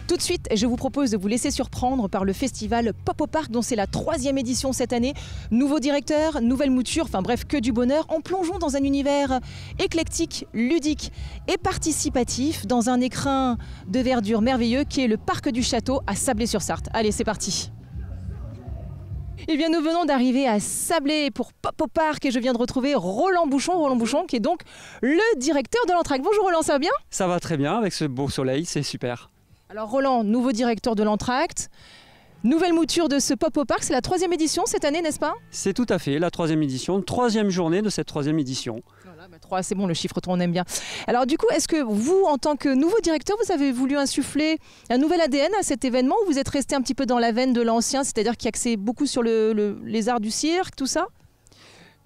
Tout de suite, je vous propose de vous laisser surprendre par le festival Pop au Parc dont c'est la 3e édition cette année. Nouveau directeur, nouvelle mouture, enfin bref, que du bonheur. En plongeons dans un univers éclectique, ludique et participatif dans un écrin de verdure merveilleux qui est le Parc du Château à Sablé-sur-Sarthe. Allez, c'est parti. Eh bien, nous venons d'arriver à Sablé pour Pop au Parc et je viens de retrouver Roland Bouchon qui est donc le directeur de l'Entracte. Bonjour Roland, ça va bien? Ça va très bien avec ce beau soleil, c'est super. Alors Roland, nouveau directeur de l'Entracte, nouvelle mouture de ce Pop au Parc, c'est la 3e édition cette année, n'est-ce pas? C'est tout à fait la 3e édition, 3e journée de cette 3e édition. Voilà, 3, c'est bon, le chiffre 3, on aime bien. Alors du coup, est-ce que vous, en tant que nouveau directeur, vous avez voulu insuffler un nouvel ADN à cet événement ou vous êtes resté un petit peu dans la veine de l'ancien, c'est-à-dire qui axait beaucoup sur les arts du cirque, tout ça?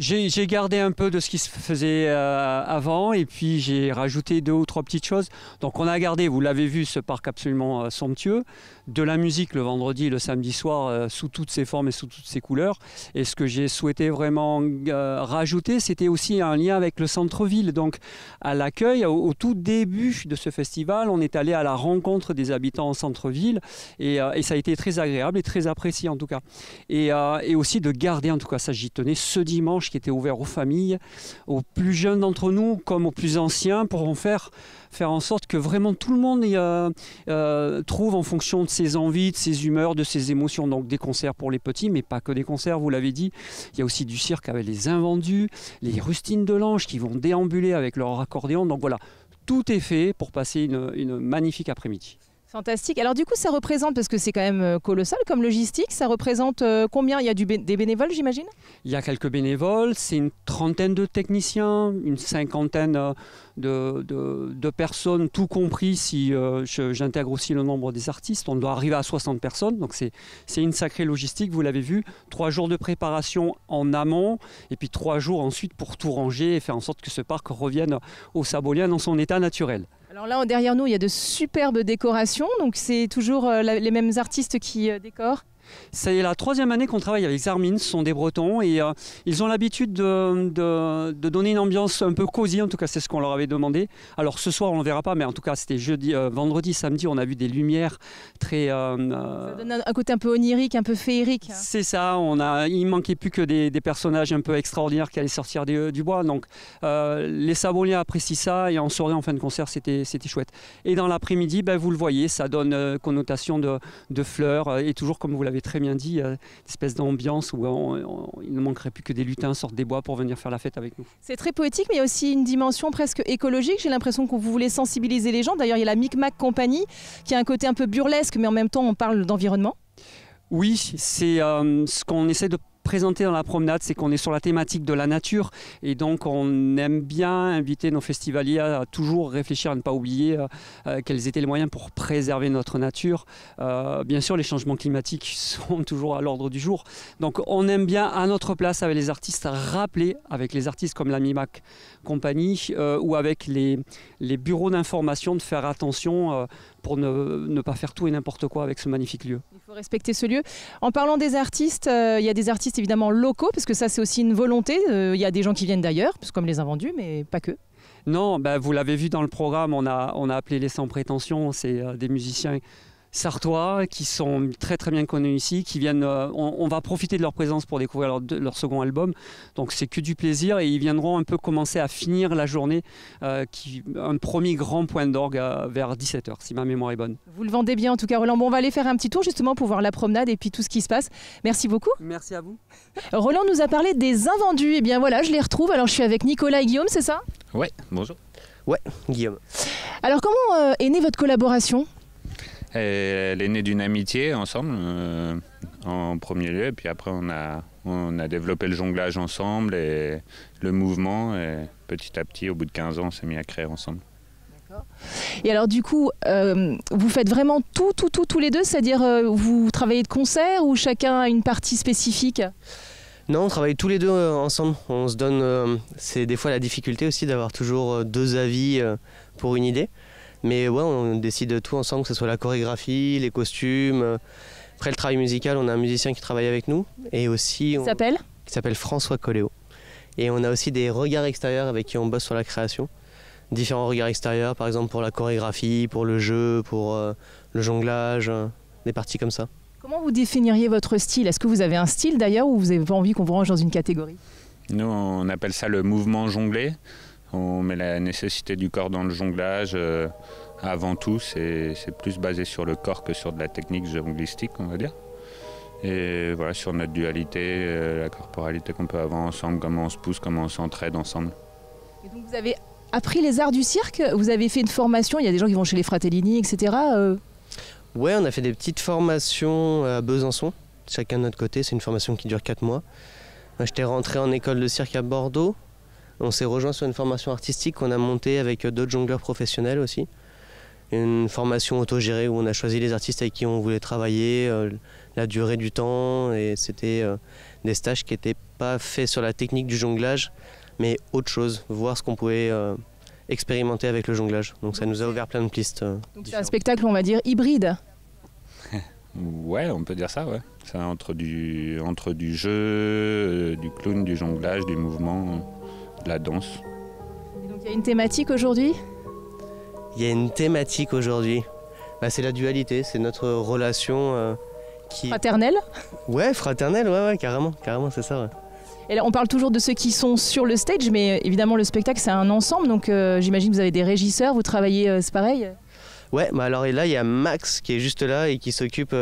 J'ai gardé un peu de ce qui se faisait avant et puis j'ai rajouté 2 ou 3 petites choses. Donc on a gardé, vous l'avez vu, ce parc absolument somptueux, de la musique le vendredi et le samedi soir sous toutes ses formes et sous toutes ses couleurs. Et ce que j'ai souhaité vraiment rajouter, c'était aussi un lien avec le centre-ville. Donc à l'accueil, au tout début de ce festival, on est allé à la rencontre des habitants en centre-ville et ça a été très agréable et très apprécié en tout cas. Et aussi de garder, en tout cas ça j'y tenais, ce dimanche qui était ouvert aux familles, aux plus jeunes d'entre nous comme aux plus anciens, pour en faire en sorte que vraiment tout le monde trouve en fonction de ses envies, de ses humeurs, de ses émotions. Donc des concerts pour les petits, mais pas que des concerts, vous l'avez dit. Il y a aussi du cirque avec les invendus, les rustines de l'Ange qui vont déambuler avec leur accordéon. Donc voilà, tout est fait pour passer une magnifique après-midi. Fantastique. Alors du coup, ça représente, parce que c'est quand même colossal comme logistique, ça représente combien? Il y a des bénévoles, j'imagine? Il y a quelques bénévoles, c'est une 30aine de techniciens, une 50aine de personnes, tout compris si j'intègre aussi le nombre des artistes. On doit arriver à 60 personnes, donc c'est une sacrée logistique, vous l'avez vu. 3 jours de préparation en amont, et puis 3 jours ensuite pour tout ranger et faire en sorte que ce parc revienne au Sabolien dans son état naturel. Alors là, derrière nous, il y a de superbes décorations, donc c'est toujours les mêmes artistes qui décorent? C'est la 3e année qu'on travaille avec Zarmin, ce sont des Bretons et ils ont l'habitude de donner une ambiance un peu cosy, en tout cas c'est ce qu'on leur avait demandé. Alors ce soir on ne le verra pas, mais en tout cas c'était vendredi, samedi, on a vu des lumières très... Ça donne un côté un peu onirique, un peu féerique. Hein. C'est ça, il ne manquait plus que des personnages un peu extraordinaires qui allaient sortir du bois. Donc les Saboliens apprécient ça et en soirée, en fin de concert, c'était chouette. Et dans l'après-midi, vous le voyez, ça donne connotation de fleurs et toujours comme vous l'avez très bien dit, une espèce d'ambiance où il ne manquerait plus que des lutins sortent des bois pour venir faire la fête avec nous. C'est très poétique, mais il y a aussi une dimension presque écologique. J'ai l'impression que vous voulez sensibiliser les gens. D'ailleurs, il y a la Micmac Compagnie qui a un côté un peu burlesque, mais en même temps, on parle d'environnement. Oui, c'est ce qu'on essaie de présenter dans la promenade, c'est qu'on est sur la thématique de la nature et donc on aime bien inviter nos festivaliers à toujours réfléchir, à ne pas oublier quels étaient les moyens pour préserver notre nature. Bien sûr, les changements climatiques sont toujours à l'ordre du jour, donc on aime bien à notre place avec les artistes rappeler, avec les artistes comme la Micmac Compagnie ou avec les bureaux d'information, de faire attention pour ne pas faire tout et n'importe quoi avec ce magnifique lieu. Il faut respecter ce lieu. En parlant des artistes, il y a des artistes évidemment locaux, parce que ça c'est aussi une volonté. Il y a des gens qui viennent d'ailleurs, comme les invendus, mais pas que. Non, vous l'avez vu dans le programme, on a appelé les Sans Prétention, c'est des musiciens sartois qui sont très très bien connus ici, qui viennent, on va profiter de leur présence pour découvrir leur second album, donc c'est que du plaisir et ils viendront un peu commencer à finir la journée, un premier grand point d'orgue vers 17h si ma mémoire est bonne. Vous le vendez bien en tout cas Roland. Bon, on va aller faire un petit tour justement pour voir la promenade et puis tout ce qui se passe. Merci beaucoup. Merci à vous. Roland nous a parlé des invendus, et bien voilà, je les retrouve. Alors je suis avec Nicolas et Guillaume, c'est ça? Ouais, bonjour. Ouais, Guillaume. Alors comment est née votre collaboration? Elle est née d'une amitié ensemble, en premier lieu, et puis après on a développé le jonglage ensemble et le mouvement, et petit à petit, au bout de 15 ans, on s'est mis à créer ensemble. D'accord. Et alors du coup, vous faites vraiment tout tous les deux, c'est-à-dire vous travaillez de concert ou chacun a une partie spécifique? Non, on travaille tous les deux ensemble, on se donne, c'est des fois la difficulté aussi d'avoir toujours 2 avis pour une idée. Mais ouais, on décide tout ensemble, que ce soit la chorégraphie, les costumes. Après le travail musical, on a un musicien qui travaille avec nous. Et aussi, qui s'appelle François Coléo. Et on a aussi des regards extérieurs avec qui on bosse sur la création. différents regards extérieurs, par exemple pour la chorégraphie, pour le jeu, pour le jonglage, des parties comme ça. Comment vous définiriez votre style? Est-ce que vous avez un style d'ailleurs ou vous avez pas envie qu'on vous range dans une catégorie? Nous, on appelle ça le mouvement jonglé. On met la nécessité du corps dans le jonglage. Avant tout, c'est plus basé sur le corps que sur de la technique jonglistique, on va dire. Et voilà, sur notre dualité, la corporalité qu'on peut avoir ensemble, comment on se pousse, comment on s'entraide ensemble. Et donc vous avez appris les arts du cirque? Vous avez fait une formation? Il y a des gens qui vont chez les Fratellini, etc. Ouais, on a fait des petites formations à Besançon, chacun de notre côté. C'est une formation qui dure 4 mois. Moi, j'étais rentré en école de cirque à Bordeaux. On s'est rejoint sur une formation artistique qu'on a montée avec d'autres jongleurs professionnels aussi. Une formation autogérée où on a choisi les artistes avec qui on voulait travailler, la durée du temps, et c'était des stages qui n'étaient pas faits sur la technique du jonglage, mais autre chose, voir ce qu'on pouvait expérimenter avec le jonglage. Donc ça nous a ouvert plein de pistes. Donc c'est un spectacle, on va dire, hybride. Ouais, on peut dire ça, ouais. C'est entre du jeu, du clown, du jonglage, du mouvement, de la danse. Et donc il y a une thématique aujourd'hui? Il y a une thématique aujourd'hui, c'est la dualité, c'est notre relation qui... Fraternelle? Ouais, fraternelle, ouais, carrément, c'est ça. Ouais. Et là, on parle toujours de ceux qui sont sur le stage, mais évidemment le spectacle c'est un ensemble, donc j'imagine que vous avez des régisseurs, vous travaillez, c'est pareil? Ouais, alors et là il y a Max qui est juste là et qui s'occupe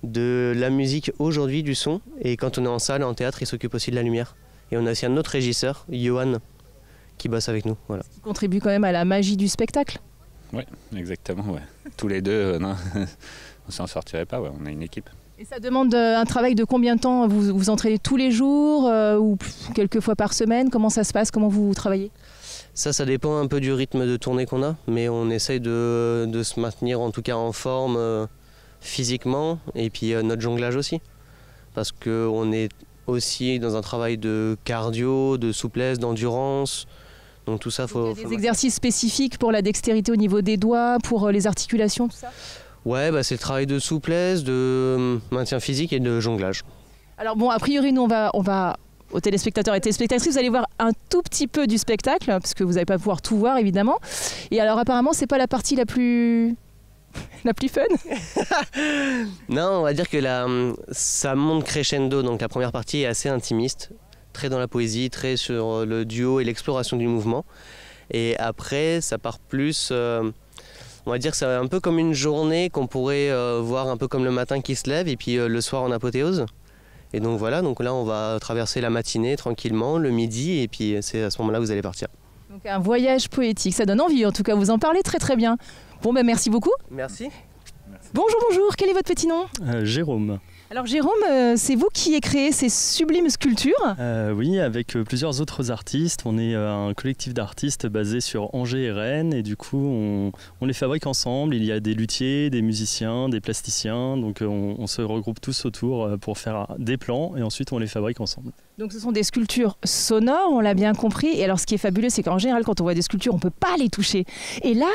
de la musique aujourd'hui, du son, et quand on est en salle, en théâtre, il s'occupe aussi de la lumière. Et on a aussi un autre régisseur, Johan, qui bosse avec nous. Voilà. Qui contribue quand même à la magie du spectacle. Oui, exactement. Ouais. Tous les deux, non, on s'en sortirait pas, ouais, on a une équipe. Et ça demande un travail de combien de temps? Vous entraînez tous les jours ou quelques fois par semaine? Comment ça se passe? Comment vous travaillez? Ça dépend un peu du rythme de tournée qu'on a, mais on essaye de se maintenir en tout cas en forme physiquement, et puis notre jonglage aussi. Parce qu'on est aussi dans un travail de cardio, de souplesse, d'endurance. Donc tout ça, il y a des exercices spécifiques pour la dextérité au niveau des doigts, pour les articulations, tout ça? Ouais, c'est le travail de souplesse, de maintien physique et de jonglage. Alors bon, a priori, nous, on va aux téléspectateurs et téléspectatrices, vous allez voir un tout petit peu du spectacle, parce que vous n'allez pas pouvoir tout voir, évidemment. Et alors apparemment, c'est pas la partie la plus fun? Non, on va dire que ça monte crescendo, donc la première partie est assez intimiste, très dans la poésie, très sur le duo et l'exploration du mouvement. Et après, ça part plus, on va dire que c'est un peu comme une journée qu'on pourrait voir un peu comme le matin qui se lève et puis le soir en apothéose. Et donc voilà, donc là on va traverser la matinée tranquillement, le midi, et puis c'est à ce moment-là que vous allez partir. Donc un voyage poétique, ça donne envie en tout cas, vous en parlez très très bien. Bon merci beaucoup. Merci. Bonjour, quel est votre petit nom? Jérôme. Alors Jérôme, c'est vous qui avez créé ces sublimes sculptures? Oui, avec plusieurs autres artistes. On est un collectif d'artistes basé sur Angers et Rennes, et du coup on les fabrique ensemble. Il y a des luthiers, des musiciens, des plasticiens, donc on se regroupe tous autour pour faire des plans et ensuite on les fabrique ensemble. Donc ce sont des sculptures sonores, on l'a bien compris. Et alors ce qui est fabuleux, c'est qu'en général quand on voit des sculptures, on ne peut pas les toucher. Et là,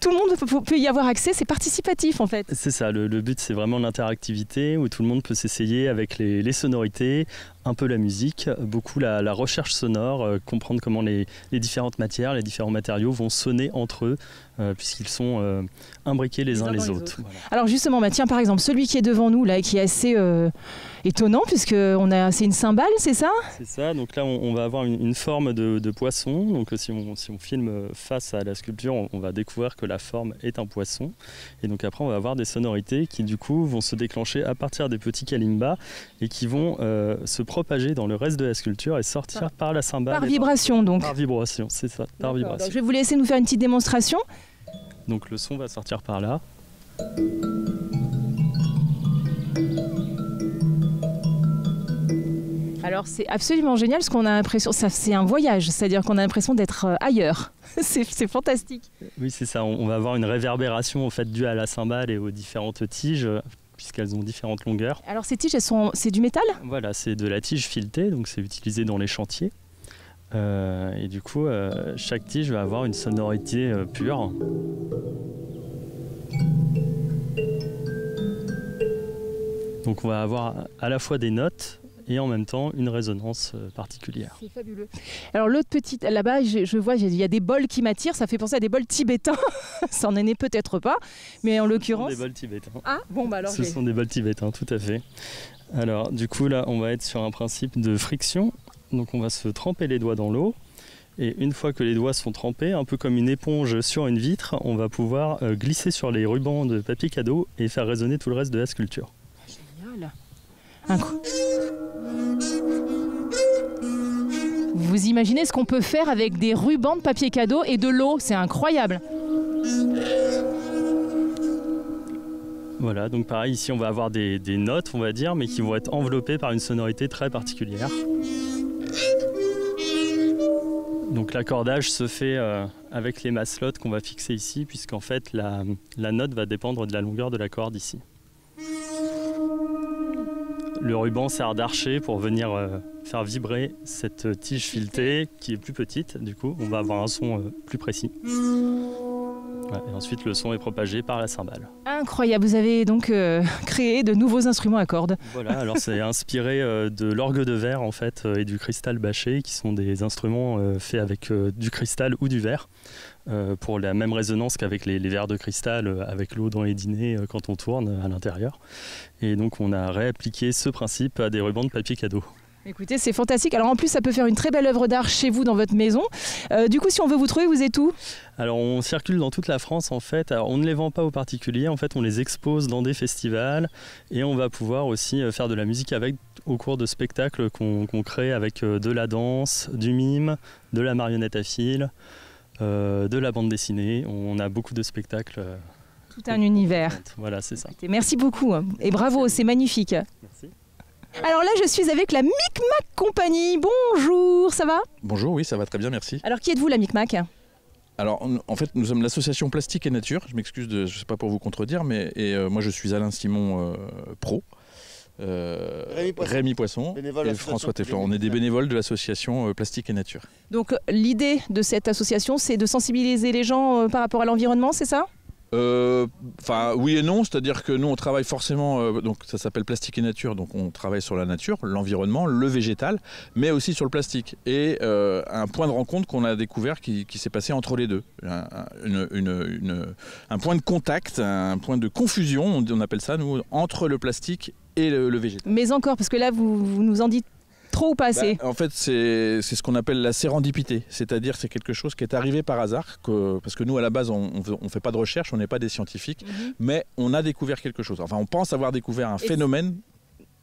tout le monde peut y avoir accès, c'est participatif en fait. C'est ça, le but c'est vraiment l'interactivité où tout le monde peut s'essayer avec les sonorités, un peu la musique, beaucoup la recherche sonore, comprendre comment les différentes matières, les différents matériaux vont sonner entre eux puisqu'ils sont imbriqués les uns les autres. Voilà. Alors justement, tiens par exemple, celui qui est devant nous là, qui est assez étonnant puisque c'est une cymbale, c'est ça? C'est ça, donc là on va avoir une forme de poisson, donc si on filme face à la sculpture, on va découvrir que la forme est un poisson, et donc après on va avoir des sonorités qui du coup vont se déclencher à partir des petits kalimbas et qui vont se propager dans le reste de la sculpture et sortir par la cymbale. Par vibration donc. Par vibration, c'est ça, par vibration. Alors, je vais vous laisser nous faire une petite démonstration. Donc le son va sortir par là. Alors c'est absolument génial parce qu'on a l'impression, c'est un voyage, c'est-à-dire qu'on a l'impression d'être ailleurs. c'est fantastique. Oui c'est ça, on va avoir une réverbération en fait due à la cymbale et aux différentes tiges puisqu'elles ont différentes longueurs. Alors ces tiges, c'est du métal? Voilà, c'est de la tige filetée, donc c'est utilisé dans les chantiers. Et du coup, chaque tige va avoir une sonorité pure. Donc on va avoir à la fois des notes et en même temps une résonance particulière. C'est fabuleux. Alors l'autre petite, là-bas, je vois, il y a des bols qui m'attirent, ça fait penser à des bols tibétains. Ça n'en est peut-être pas, mais en l'occurrence... Ce sont des bols tibétains. Ah, bon, bah alors Ce sont des bols tibétains, tout à fait. Alors du coup là, on va être sur un principe de friction. Donc on va se tremper les doigts dans l'eau. Et une fois que les doigts sont trempés, un peu comme une éponge sur une vitre, on va pouvoir glisser sur les rubans de papier cadeau et faire résonner tout le reste de la sculpture. Génial. Un coup. Vous imaginez ce qu'on peut faire avec des rubans de papier cadeau et de l'eau, c'est incroyable. Voilà, donc pareil, ici on va avoir des notes, on va dire, mais qui vont être enveloppées par une sonorité très particulière. Donc l'accordage se fait avec les maslottes qu'on va fixer ici, puisqu'en fait la note va dépendre de la longueur de la corde ici. Le ruban sert d'archet pour venir faire vibrer cette tige filetée qui est plus petite, du coup on va avoir un son plus précis. Ouais, et ensuite le son est propagé par la cymbale. Incroyable, vous avez donc créé de nouveaux instruments à cordes. Voilà, alors c'est inspiré de l'orgue de verre en fait et du cristal bâché qui sont des instruments faits avec du cristal ou du verre pour la même résonance qu'avec les verres de cristal avec l'eau dans les dîners quand on tourne à l'intérieur. Et donc on a réappliqué ce principe à des rubans de papier cadeau. Écoutez, c'est fantastique. Alors en plus, ça peut faire une très belle œuvre d'art chez vous, dans votre maison. Du coup, si on veut vous trouver, vous êtes où ? Alors on circule dans toute la France en fait. Alors, on ne les vend pas aux particuliers, en fait on les expose dans des festivals et on va pouvoir aussi faire de la musique avec au cours de spectacles qu'on crée avec de la danse, du mime, de la marionnette à fil, de la bande dessinée. On a beaucoup de spectacles. Tout un univers. Voilà, c'est ça. Écoutez, merci beaucoup et bravo, c'est magnifique. Merci. Alors là, je suis avec la Micmac Compagnie. Bonjour, ça va ? Bonjour, oui, ça va très bien, merci. Alors qui êtes-vous, la Micmac ? Alors, en fait, nous sommes l'association Plastique et Nature. Je m'excuse, je ne sais pas pour vous contredire, mais moi, je suis Alain Simon, pro. Rémi Poisson et François Teflan. On est des bénévoles de l'association Plastique et Nature. Donc l'idée de cette association, c'est de sensibiliser les gens par rapport à l'environnement, c'est ça ? Enfin, oui et non, c'est-à-dire que nous on travaille forcément, donc ça s'appelle Plastique et Nature, donc on travaille sur la nature, l'environnement, le végétal, mais aussi sur le plastique. Et un point de rencontre qu'on a découvert qui s'est passé entre les deux, un point de contact, un point de confusion, on appelle ça nous, entre le plastique et le végétal. Mais encore, parce que là vous nous en dites trop ou pas assez ? En fait, c'est ce qu'on appelle la sérendipité, c'est-à-dire c'est quelque chose qui est arrivé par hasard, parce que nous à la base on fait pas de recherche, on n'est pas des scientifiques, mais on a découvert quelque chose. Enfin, on pense avoir découvert un phénomène.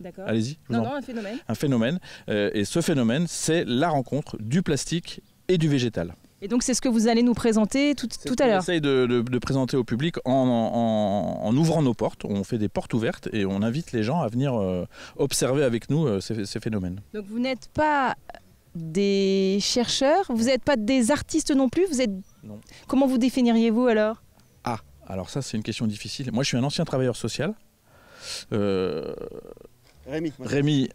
D'accord. Allez-y. Un phénomène. Un phénomène, et ce phénomène, c'est la rencontre du plastique et du végétal. Et donc c'est ce que vous allez nous présenter tout à l'heure. On essaye de présenter au public en ouvrant nos portes. On fait des portes ouvertes et on invite les gens à venir observer avec nous ces phénomènes. Donc vous n'êtes pas des chercheurs, vous n'êtes pas des artistes non plus, vous êtes... Non. Comment vous définiriez-vous alors ? Ah, alors ça c'est une question difficile. Moi je suis un ancien travailleur social. Rémi,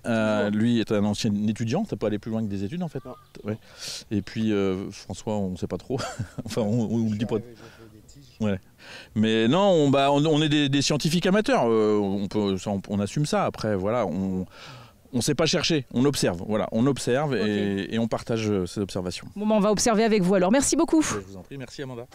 lui, est un ancien étudiant, t'as pas aller plus loin que des études en fait. Ouais. Et puis François, on ne sait pas trop. Enfin, on le dit pas. Ouais. Mais non, on est des scientifiques amateurs. On assume ça. Après, voilà, on ne sait pas chercher, on observe. Voilà, on observe et on partage ces observations. Bon, on va observer avec vous alors. Merci beaucoup. Je vous en prie, merci Amanda.